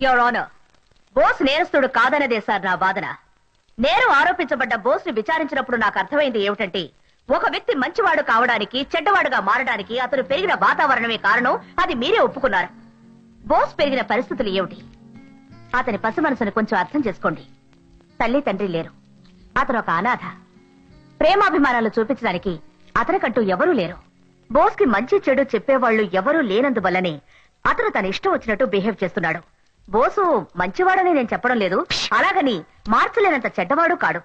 Your honour, Bose నేరస్తుడు కాదన్నదే sir నా వాదన. నేరం ఆరోపించబడ్డ బోస్ ని విచారించినప్పుడు నాకు అర్థమైంది ఏమిటంటే, ఒక వ్యక్తి మంచివాడు కావడానికి, చెడ్డవాడుగా మారడానికి అతను పెరిగిన వాతావరణమే కారణం. అది మీరే ఒప్పుకున్నారు. బోస్ పెరిగిన పరిస్థితులు ఏమిటి? అతని పసి మనసును కొంచెం అర్థం చేసుకోండి. తల్లి తండ్రి లేరు, అతను ఒక అనాథ. ప్రేమాభిమానాలు చూపించడానికి అతనికంటూ ఎవరూ లేరు. బోస్ కి మంచి చెడు చెప్పేవాళ్లు ఎవరూ లేనందువల్లనే అతను తన ఇష్టం వచ్చినట్టు బిహేవ్ చేస్తున్నాడు. బోసు మంచివాడని నేను చెప్పడం లేదు, అలాగని మార్చలేనంత చెడ్డవాడు కాడు.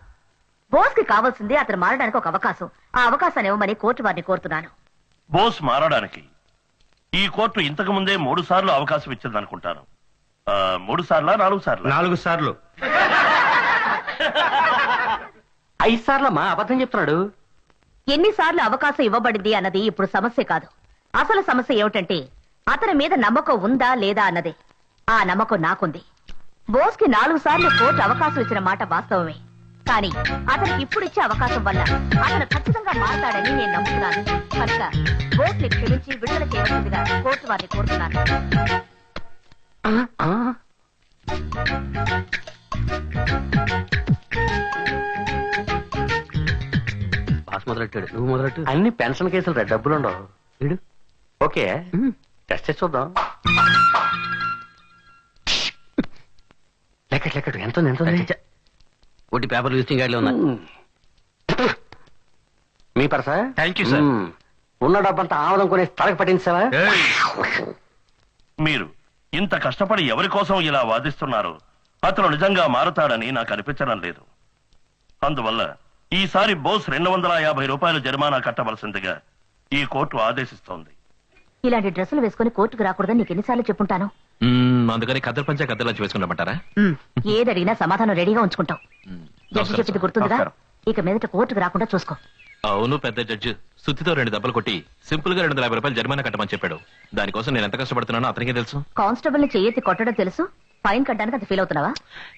బోస్ కి కావాల్సింది అతను మారడానికి ఒక అవకాశం. ఆ అవకాశాన్ని ఇవ్వమని కోర్టు వారిని కోరుతున్నాను. బోస్ మారడానికి ఈ కోర్టు ఇంతకు ముందే 3 సార్లు అవకాశం ఇచ్చింది అనుకుంటాను. 3 సార్లా 4 సార్లు? 4 సార్లు. 5 సార్లమ్మా, అబద్ధం చెప్తున్నాడు. ఎన్నిసార్లు అవకాశం ఇవ్వబడింది అన్నది ఇప్పుడు సమస్య కాదు. అసలు సమస్య ఏమిటంటే, అతని మీద నమ్మకం ఉందా లేదా అన్నదే. ఆ నమ్మకం నాకుంది. బోస్ కి 4 సార్లు కోర్టు అవకాశం ఇచ్చిన మాట వాస్తవమే. కానీ అతనికి ఇప్పుడు ఇచ్చే అవకాశం వల్ల అతను ఖచ్చితంగా మారతాడని నేను నమ్ముతున్నాను. కనుక బోస్ ని క్షమించి విడుదల చేయవలసిందిగా కోర్టు వారిని కోరుతున్నాను. బాస్ మొదలెట్టాడు, నువ్వు మొదలెట్టు. అన్ని పెన్షన్ కేసులు డబ్బులుండవు. వీడు ఓకే, టెస్ట్ చేసి చూద్దాం. లెక్కడు ఎంత ఒకటి పేపర్ విజిటింగ్ కార్డులో ఉన్నా. మీ పర్సా? Thank you sir. ఉన్న డబ్బంతా ఆమదం కొనే తలకు పట్టించావా? మీరు ఇంత కష్టపడి ఎవరి కోసం ఇలా వాదిస్తున్నారు? అతను నిజంగా మారతాడని నాకు అనిపించడం లేదు. అందువల్ల ఈసారి బోస్ 250 రూపాయలు జరిమానా కట్టవలసిందిగా ఈ కోర్టు ఆదేశిస్తోంది. ఇలాంటి డ్రెస్సులు వేసుకుని కోర్టుకు రాకూడదని నీకు ఎన్నిసార్లు చెప్పుంటాను. అందుకని కద్దరు పంచా కద్దర్లా వేసుకుంటామంటారా? ఏదడిగినా సమాధానం రెడీగా ఉంచుకుంటాం. జడ్జి చెప్పింది గుర్తుందిగా? ఇక మీదట కోర్టుకు రాకుండా చూసుకో. అవును, పెద్ద జడ్జి సుత్తితో 2 దెబ్బలు కొట్టి సింపుల్ గా 250 రూపాయలు జరిమానా కట్టమని చెప్పాడు. దానికోసం నేను ఎంత కష్టపడుతున్నానో అతనికే తెలుసు. కానిస్టేబుల్ ని చెయ్యెత్తి కొట్టడం తెలుసు, ఫైన్ కట్టడానికి అది ఫీల్ అవుతున్నావా?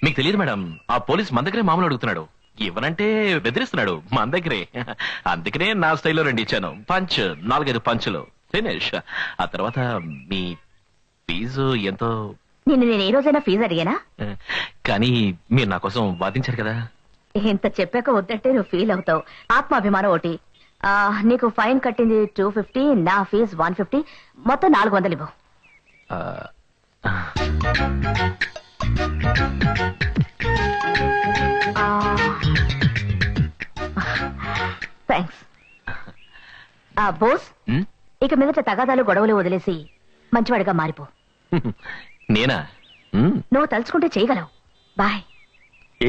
మీకు తెలియదు మేడం, ఆ పోలీస్ మన దగ్గరే మామూలు అడుగుతున్నాడు. ఇవ్వనంటే బెదిరిస్తున్నాడు మన దగ్గరే. అందుకనే నా స్టైల్లో 2 ఇచ్చాను. పంచ్ 4-5 పంచులు ఫినిష్. ఆ తర్వాత మీ ఫీజు ఎంతో? నేను ఏ రోజైనా ఫీజు అడిగానా? కానీ మీరు నా కోసం వాదించారు కదా. ఇంత చెప్పాక వద్దంటే నువ్వు ఫీల్ అవుతావు. ఆత్మాభిమానం ఒకటి. నీకు ఫైన్ కట్టింది 250, నా ఫీజు 150, మొత్తం 400 ఇవ్వు. థ్యాంక్స్. బోస్, ఇక మీదట తగాదాలు గొడవలు వదిలేసి మంచివాడిగా మారిపో. నేనా? నువ్వు తలుచుకుంటే చేయగలవు. బాయ్.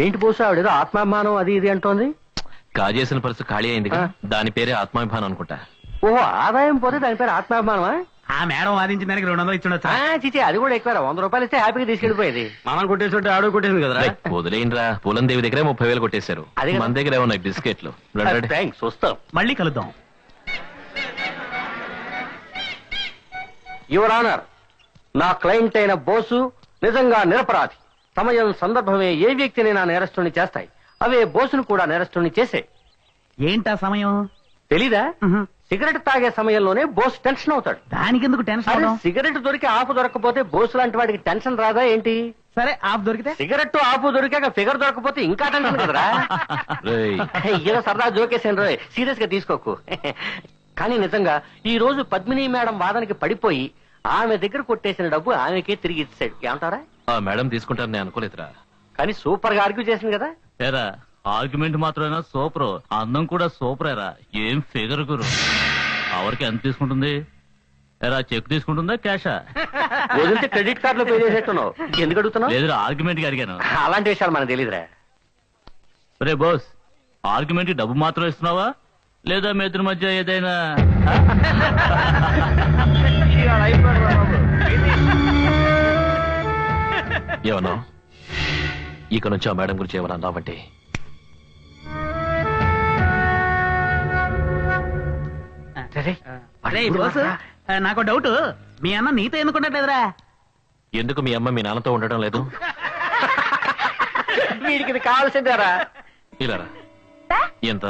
ఏంటి బోసు ఆవిడేదో ఆత్మాభిమానం అది ఇది అంటోంది? కాజేసిన పర్సు ఖాళీ అయింది, దాని పేరే ఆత్మాభిమానం అనుకుంటా. ఓహో, ఆదాయం పోతే దాని పేరు ఆత్మాభిమానమా? ఆ మేడం వాదించిన దానికి 200 ఇచ్చుండొచ్చా? చిచి, అది కూడా ఎక్కువ. 100 రూపాయలు ఇస్తే హ్యాపీగా తీసుకెళ్ళిపోయేది. మనం కొట్టేసి ఆడు కొట్టేసింది కదా. వదిలేయండిరా, పూలందేవి దగ్గర 30,000 కొట్టేశారు. మన దగ్గర ఉన్నాయి బిస్కెట్లు. థ్యాంక్స్, వస్తాం. మళ్ళీ కలుద్దాం. యువర్ ఆనర్, నా క్లయింట్ అయిన బోసు నిజంగా నిరపరాధి. సమయం సందర్భమే ఏ వ్యక్తిని నా నేరస్తుని చేస్తాయి. అవే బోసును కూడా నేరస్తుని చేసే. ఏంటా సమయం తెలీదా? సిగరెట్ తాగే సమయంలోనే బోస్ టెన్షన్ అవుతాడు. దానికెందుకు టెన్షన్? సిగరెట్ దొరికి ఆపు దొరకపోతే బోసు లాంటి వాడికి టెన్షన్ రాదా ఏంటి? సరే, ఆఫ్ దొరికితే? సిగరెట్ ఆపు దొరికాక ఫిగర్ దొరకపోతే ఇంకా టెన్షన్ కదరా. ఏదో సరదా జోకేసాను రోయ్, సీరియస్ గా తీసుకోకు. కానీ నిజంగా ఈ రోజు పద్మిని మేడం వాదనకి పడిపోయి ఆమె దగ్గర కొట్టేసిన డబ్బు ఆమెకే తిరిగి ఇచ్చాడు. ఏమంటారా? మేడం తీసుకుంటారని నేను అనుకోలేదురా. కానీ సూపర్ గా ఆర్గ్యూ చేసింది కదా. ఏరా, ఆర్గ్యుమెంట్ మాత్రమేనా సూపర్, అందం కూడా సూపరేరా. ఏం ఫిగర్ గురు. ఎవరికి ఎంత తీసుకుంటుంది? ఏరా, చెక్ తీసుకుంటుందా క్యాషా? వదిలితే క్రెడిట్ కార్డులో పే చేసేట్టున్నావు. ఎందుకు అడుగుతున్నావు? లేదురా, ఆర్గ్యుమెంట్ కి అడిగాను. అలాంటి విషయాలు మనకు తెలియదురా. రే బోస్, ఆర్గ్యుమెంట్ కి డబ్బు మాత్రం ఇస్తున్నావా లేదా మీ ఇద్దరి మధ్య ఏదైనా? ఏమన్నా ఇక నుంచి ఆ మేడం గురించి ఏమన్నా అన్నావంటే నాకు డౌట్, మీ అన్న నీతో ఎందుకుంటలేదురా? ఎందుకు మీ అమ్మ మీ నాన్నతో ఉండడం లేదు? వీడికి ఇది కావాల్సిందేరా. ఇలా ఎంత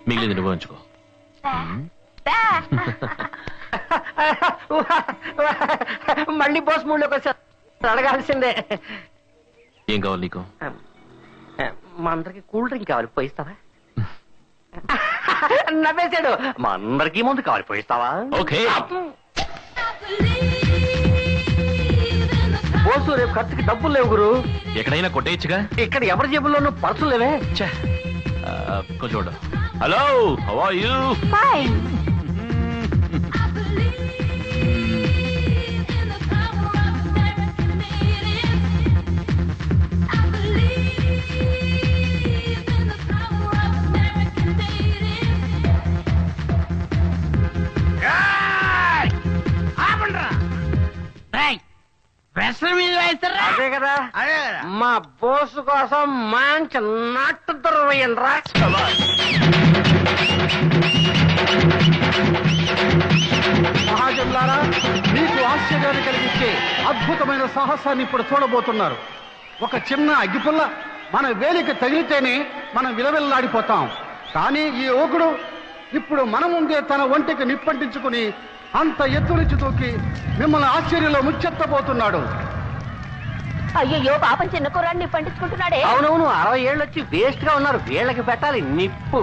మిగిలింది నువ్వు ఉంచుకో. మళ్ళీ బోస్ మూడ్లోకి వచ్చా అడగాల్సిందే. ఏం కావాలి నీకు? మా అందరికి కూల్ డ్రింక్ కావాలి, పోయిస్తావా? నవ్వేశాడు. మా అందరికీ ముందు కావాలి, పోయిస్తావా? ఓకే. బోసు రేపు ఖర్చుకి డబ్బులు లేవు గురు. ఎక్కడైనా కొట్టేయచ్చుగా. ఇక్కడ ఎవరి జేబుల్లోనూ పర్సులు లేవే. కొంచెం ఉండు. Hello, how are you? Fine. అదే కదా, మా బోసు కోసం మంచి నాటు దొరవేయండిరా. మహాజనులారా, మీకు ఆశ్చర్యాన్ని కలిగించే అద్భుతమైన సాహసాన్ని ఇప్పుడు చూడబోతున్నారు. ఒక చిన్న అగ్గిపుల్ల మన వేలికి తగిలితేనే మనం విలవిల్లాడిపోతాం. కానీ ఈ యువకుడు ఇప్పుడు మన ముందే తన ఒంటికి నిప్పంటించుకుని అంత ఎత్తు నుంచి దూకి మిమ్మల్ని ఆశ్చర్యంలో ముచ్చెత్తబోతున్నాడు. అయ్యో పాపం చిన్న కుర్రాడిని పండించుకుంటున్నాడే. అవునవును, 60 ఏళ్ళు వచ్చి వేస్ట్ గా ఉన్నారు. వీళ్ళకి పెట్టాలి నిప్పు.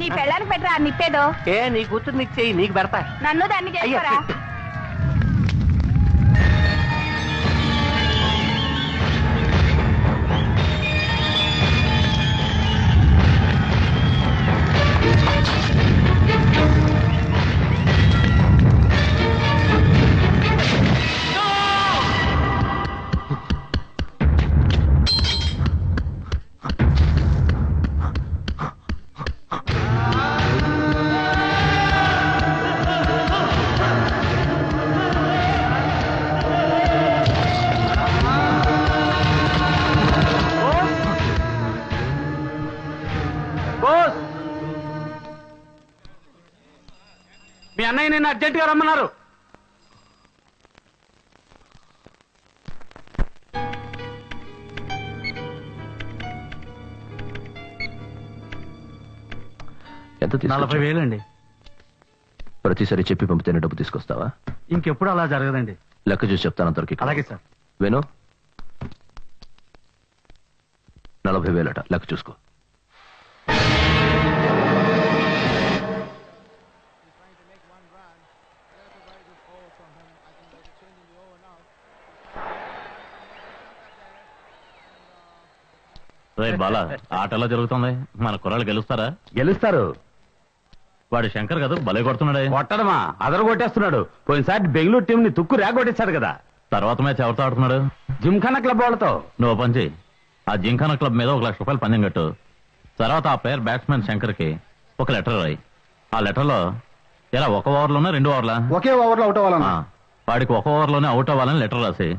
నీ పెళ్ళానికి పెట్టరా నిప్పేదో. ఏ నీ కూతురు నీకు చెయ్యి, నీకు పెడతా. నన్ను దాన్ని చేసుకోరా. మీ అన్నయ్య నిన్ను అర్జెంట్ గా రమ్మన్నారు. ఎంత 40,000 అండి. ప్రతిసారి చెప్పి పంపితేనే డబ్బు తీసుకొస్తావా? ఇంకెప్పుడు అలా జరగదండి. లెక్క చూసి చెప్తాను అంతవరకు. అలాగే సార్. వేణు, 40,000 లెక్క చూసుకో. బాలా, ఆట ఎలా జరుగుతుంది? మన కుర్రాళ్ళు గెలుస్తారా? గెలుస్తారు. వాడు శంకర్ కదా భలే కొడుతున్నాడే. కొట్టడమా, అదరు కొట్టేస్తున్నాడు. పోయినసారి బెంగళూరు టీం ని తుక్కు రేగొట్టేశాడు కదా. తర్వాత మ్యాచ్ ఎవరితో ఆడుతున్నాడు? జిమ్ఖానా క్లబ్ వాళ్ళతో. నువ్వు పని చేయి, ఆ జింకానా క్లబ్ మీద 1 లక్ష రూపాయలు పందెం కట్టు. తర్వాత ఆ ప్లేయర్ బ్యాట్స్మెన్ శంకర్ కి ఒక లెటర్ రాయి. ఆ లెటర్ లో ఎలా 1 ఓవర్లోనే 2 ఓవర్లా? ఒకే ఓవర్లో అవుట్ అవ్వాలన్నా. వాడికి 1 ఓవర్లోనే అవుట్ అవ్వాలని లెటర్ రాసి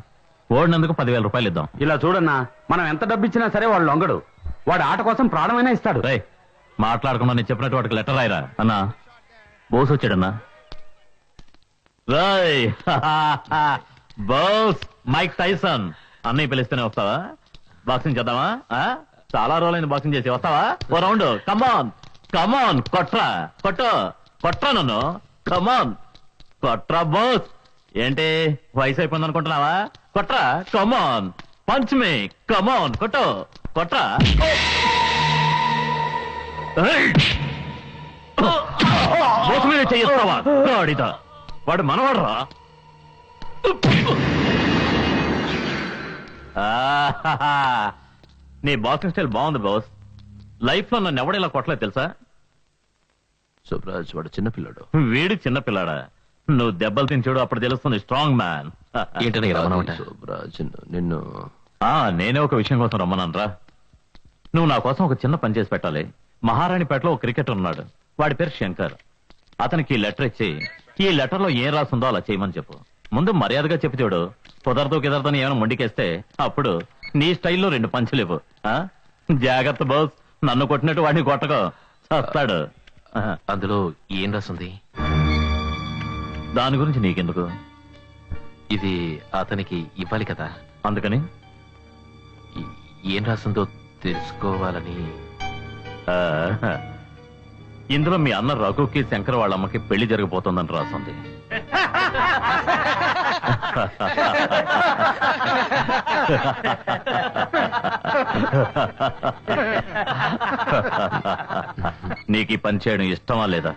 ఓడినందుకు 10,000 రూపాయలు ఇద్దాం. ఇలా చూడన్నా, మనం ఎంత డబ్బు ఇచ్చినా సరే వాడు లొంగడు. వాడు ఆట కోసం ప్రాణమైనా ఇస్తాడు. రే, మాట్లాడకుండా నేను చెప్పినట్టు వాడికి లెటర్ రాయిరా. అన్నా, బోస్ వచ్చాడన్నా. రాయ్. బోస్ మైక్ టైసన్ అన్నయ్య పిలిస్తేనే వస్తావా? బాక్సింగ్ చేద్దామా? చాలా రోజులైంది బాక్సింగ్ చేసి. వస్తావా? ఓ రౌండ్. కమాన్ కమాన్, కొట్రా కొట్టు, కొట్రా నన్ను. కమాన్ కొట్రా బోస్. ఏంటి వయసు అయిపోయింది అనుకుంటున్నావా? కొట్రా. కమాన్ పంచ్ మీ. కమాన్ కొట్టు, కొట్రా. బోస్ మీద చెయ్యిస్తావా? గాడిద. వాడు మనవాడరా. నీ బాక్సింగ్ స్టైల్ బాగుంది బాస్. లైఫ్ లో నన్ను ఎవడేలా కొట్టలేదు తెలుసా? సుబ్రాజ్ వాడు చిన్నపిల్లాడు. వీడు చిన్నపిల్లాడా? నువ్వు దెబ్బలు తిని చూడు, అప్పుడు తెలుస్తుంది స్ట్రాంగ్ మ్యాన్. ఏంటని రమ్మనమాట? సుబ్రాజ్ నిన్ను నేనే ఒక విషయం కోసం రమ్మనరా. నువ్వు నా కోసం ఒక చిన్న పని చేసి పెట్టాలి. మహారాణిపేటలో ఒక క్రికెటర్ ఉన్నాడు, వాడి పేరు శంకర్. అతనికి లెటర్ ఇచ్చి ఈ లెటర్ లో ఏం రాసిందో అలా చేయమని చెప్పు. ముందు మర్యాదగా చెప్పి చూడు. కుదరదు కుదరదని ఏమైనా మొండికేస్తే అప్పుడు నీ స్టైల్లో 2 పంచులు ఇవ్వు. జాగ్రత్త బాస్, నన్ను కొట్టినట్టు వాడిని కొట్టకో, చస్తాడు. అందులో ఏం రాసింది? దాని గురించి నీకెందుకు? ఇది అతనికి ఇవ్వాలి కదా, అందుకని ఏం రాసిందో తెలుసుకోవాలని. ఇందులో మీ అన్న రఘుకి శంకర్ వాళ్ళ అమ్మకి పెళ్లి జరగబోతోందని రాసింది. నీకు ఈ పని చేయడం ఇష్టమా లేదా?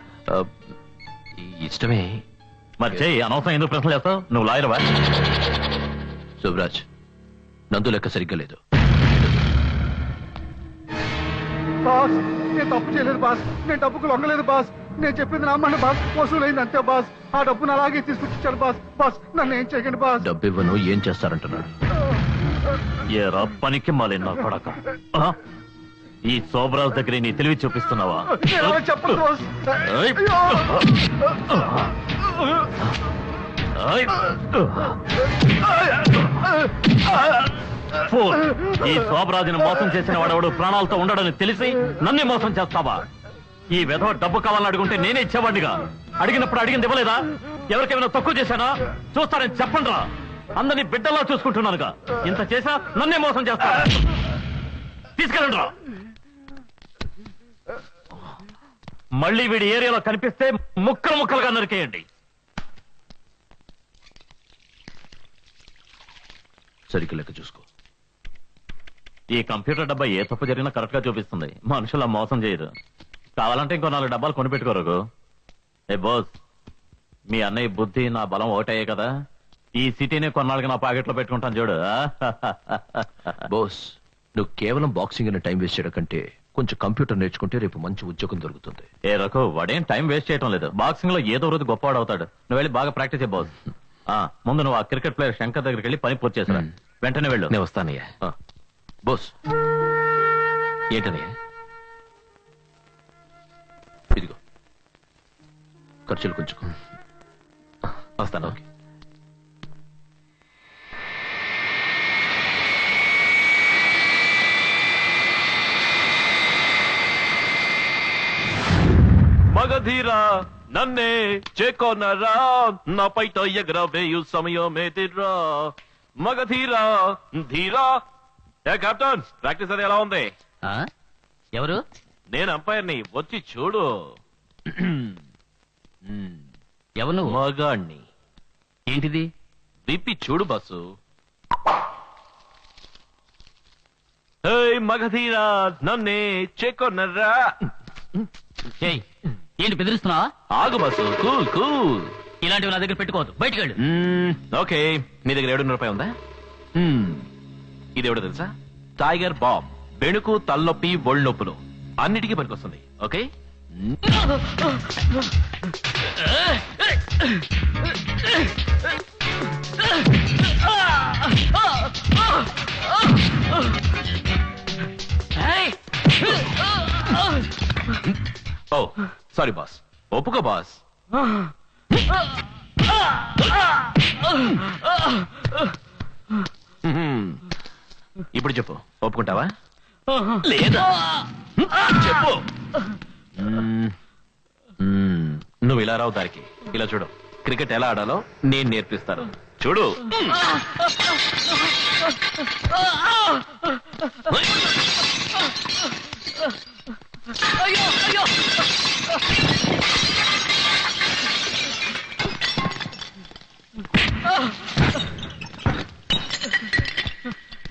ఇష్టమే. మరి చెయ్యి, అనవసరం ఎందుకు ప్రశ్నలు చేస్తావు? నువ్వు లాయర్వా? శుభరాజ్, నందు లెక్క సరిగ్గా లేదు. బాస్, నేను తప్పు చేయలేదు బాస్. నేను డబ్బుకు లొంగలేదు బాస్. నేను చెప్పింది నమ్మండి బాస్. వసూలైంది అంతే బాస్. ఆ డబ్బును అలాగే తీసుకొచ్చాను బాస్. బాస్, నన్ను ఏం చేయకండి బాస్. డబ్బు ఇవ్వను, ఏం చేస్తారంటున్నాడు? ఏరా పనికి మాలి నా కొడక, ఈ శోభరాజ్ దగ్గర నీ తెలివి చూపిస్తున్నావా? చెప్పండి బాస్. ఈ శోభరాజుని మోసం చేసిన వాడెవడు ప్రాణాలతో ఉండడని తెలిసి నన్నే మోసం చేస్తావా? ఈ విధవ డబ్బు కావాలని అడుగుంటే నేనే ఇచ్చేవాడిగా. అడిగినప్పుడు అడిగింది ఇవ్వలేదా? ఎవరికేమైనా తక్కువ చేశానా? చూస్తారని చెప్పండి రా. అందరినీ బిడ్డల్లా చూసుకుంటున్నానుగా. ఇంత చేసా నన్నే మోసం చేస్తా. తీసుకెళ్ళండి రా. మళ్ళీ వీడి ఏరియాలో కనిపిస్తే ముక్కలు ముక్కలుగా నరికేయండి. సరిగ్గా లెక్క చూసుకో. ఈ కంప్యూటర్ డబ్బా ఏ తప్పు జరిగినా కరెక్ట్ గా చూపిస్తుంది. మనుషులా మోసం చేయరు. కావాలంటే ఇంకో 4 డబ్బాలు కొనిపెట్టుకోరు. ఏ బాస్, మీ అన్నయ్య బుద్ధి నా బలం ఒకటయ్యే కదా. ఈ సిటీని కొన్నాళ్ళకి నా పాకెట్లో పెట్టుకుంటాను చూడు. బోస్, నువ్వు కేవలం బాక్సింగ్ అనే టైం వేస్ట్ చేయడం కంటే కొంచెం కంప్యూటర్ నేర్చుకుంటే రేపు మంచి ఉద్యోగం దొరుకుతుంది. ఏ రఘు, వాడేం టైం వేస్ట్ చేయడం లేదు. బాక్సింగ్ లో ఏదో రోజు గొప్పవాడు అవుతాడు. నువ్వు వెళ్ళి బాగా ప్రాక్టీస్ చేయ బాస్. ముందు నువ్వు ఆ క్రికెట్ ప్లేయర్ శంకర్ దగ్గరికి వెళ్ళి పని పూర్తి చేసా. వెంటనే వెళ్ళు. నేను వస్తానయ్యా. బోస్, ఏంటనయ్యా? ఇదిగో ఖర్చులు కొంచెం. వస్తాను. ఓకే. మగధీరా నన్నే చేకొనరా, నా పైట ఎగరవేయు సమయమేదిరా. మగధీరా ధీరా. ఏ కెప్టెన్, ప్రాక్టీస్ అది ఎలా ఉంది? ఎవరు? నేను అంపైర్ని, వచ్చి చూడు. ఎవరు నువ్వు? మగాణ్ణి. ఏంటిది? విప్పి చూడు బస్సు. మగధీరా నన్నే చేకొనరా. ఏంటి బెదిరిస్తున్నావా? ఆగు బస్సు, కూల్ కూల్. ఇలాంటివి నా దగ్గర పెట్టుకోవద్దు, బయటికి వెళ్ళు. ఓకే, నీ దగ్గర 700 రూపాయలు ఉందా? ఇది ఎవడో తెలుసా? Tiger bomb. బెణుకు, తలనొప్పి, ఒళ్ళు నొప్పులు అన్నిటికీ పనికొస్తుంది. ఓకే. ఓ సారీ బాస్. ఒప్పుకో బాస్. ఇప్పుడు చెప్పు, ఒప్పుకుంటావా లేదా? చెప్పు. నువ్వు ఇలా రావు దారికి. ఇలా చూడు, క్రికెట్ ఎలా ఆడాలో నేను నేర్పిస్తాను. చూడు.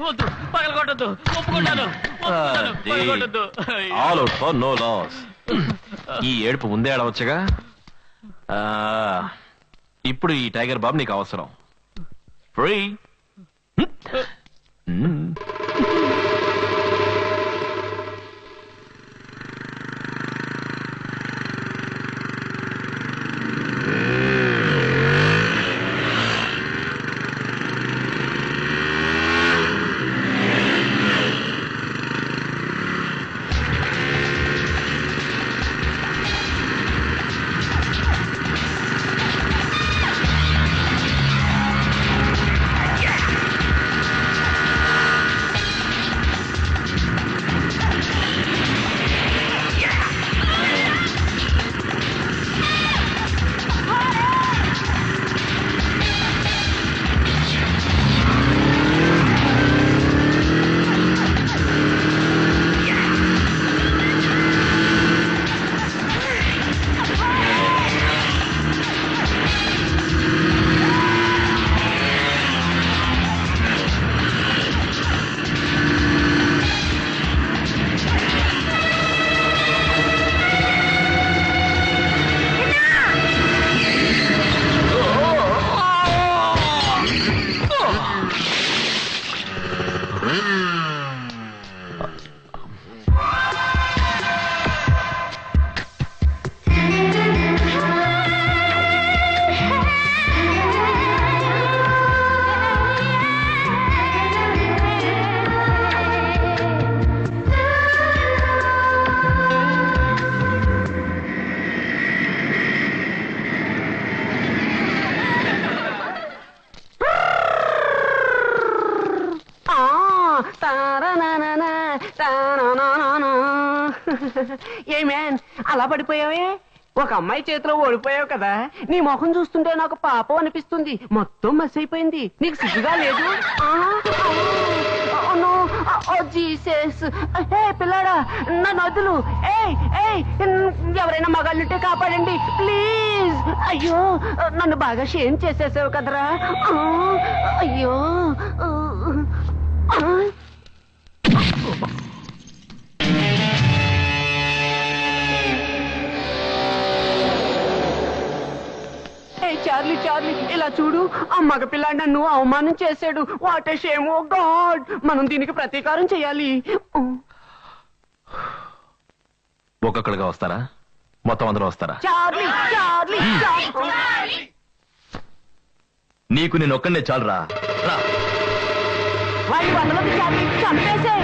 వద్దు, పగలగొట్టద్దు. ఒప్పుకుంటాను. All out for no loss. ఈ ఏడుపు ముందే ఆడవచ్చుగా. ఇప్పుడు ఈ టైగర్ బాబు నీకు అవసరం. ఫ్రీ. ఏ మ్యాన్ అలా పడిపోయావే? ఒక అమ్మాయి చేతిలో ఓడిపోయావు కదా, నీ ముఖం చూస్తుంటే నాకు పాపం అనిపిస్తుంది. మొత్తం మస్ అయిపోయింది. నీకు సిగ్గుగా లేదు? పిల్లాడా నన్ను వదులు. ఎవరైనా మగాళ్ళుంటే కాపాడండి ప్లీజ్. అయ్యో నన్ను బాగా షేమ్ చేసేసావు కదరా. అయ్యో చార్లీ చార్లీ ఇలా చూడు, ఆ మగపిల్లాడు నన్ను అవమానం చేశాడు. What a shame. Oh God, మనం దీనికి ప్రతీకారం చేయాలి. ఒక్కొక్కడుగా వస్తారా, మొత్తం అందరూ వస్తారా? చార్లీ చార్లీ నీకు నేను ఒక్కడే చాలురా. రా. వాడి వదలదు చార్లీ, చంపేసే.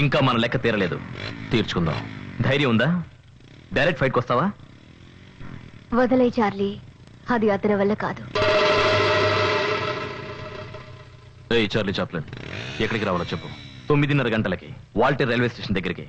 ఇంకా మన లెక్క తీరలేదు, తీర్చుకుందాం. ధైర్యం ఉందా? డైరెక్ట్ ఫైట్కి వస్తావా? వదలే చార్లీ, అది అతని వల్ల కాదు. చార్లీ చాప్లిన్, ఎక్కడికి రావాలో చెప్పు. 9:30 గంటలకి వాల్టర్ రైల్వే స్టేషన్ దగ్గరికి.